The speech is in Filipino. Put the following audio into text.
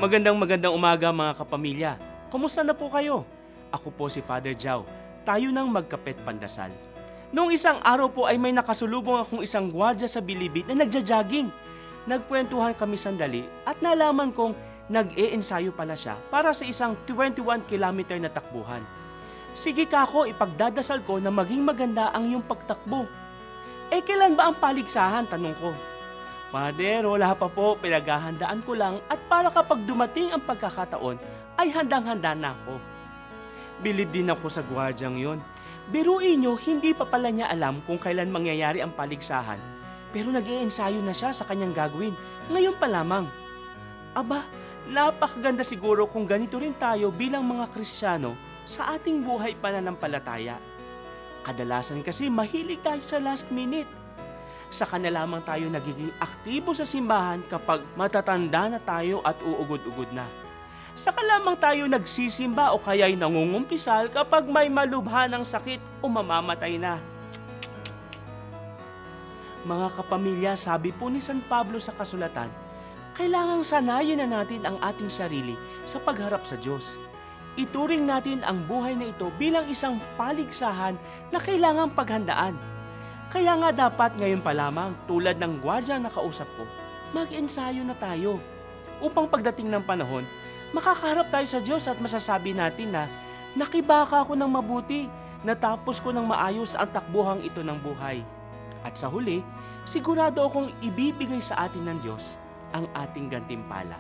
Magandang umaga mga kapamilya. Kumusta na po kayo? Ako po si Father Jao. Tayo ng magkapet pandasal. Noong isang araw po ay may nakasulubong akong isang gwardiya sa bilibid na nagja-jogging. Nagkwentuhan kami sandali at nalaman kong nag-e-ensayo pala siya para sa isang 21 kilometer na takbuhan. Sige kako, ipagdadasal ko na maging maganda ang iyong pagtakbo. Kailan ba ang paligsahan? Tanong ko. Father, wala pa po, pinaghahandaan ko lang at para kapag dumating ang pagkakataon ay handang-handa na ako. Bilib din ako sa gwardyang yon. Biruin nyo, hindi pa pala niya alam kung kailan mangyayari ang paligsahan. Pero nag-iensayo na siya sa kanyang gagawin, ngayon pa lamang. Aba, napakaganda siguro kung ganito rin tayo bilang mga Kristiyano sa ating buhay pananampalataya. Kadalasan kasi mahilig tayo sa last minute. Saka na lamang tayo nagiging aktibo sa simbahan kapag matatanda na tayo at uugod-ugod na. Saka lamang tayo nagsisimba o kaya'y nangungumpisal kapag may malubhanang sakit o mamamatay na. Mga kapamilya, sabi po ni San Pablo sa kasulatan, kailangang sanayin na natin ang ating sarili sa pagharap sa Diyos. Ituring natin ang buhay na ito bilang isang paligsahan na kailangang paghandaan. Kaya nga dapat ngayon pa lamang, tulad ng gwardiya na kausap ko, mag-ensayo na tayo. Upang pagdating ng panahon, makakaharap tayo sa Diyos at masasabi natin na nakibaka ako ng mabuti, natapos ko ng maayos ang takbuhang ito ng buhay. At sa huli, sigurado akong ibibigay sa atin ng Diyos ang ating gantimpala.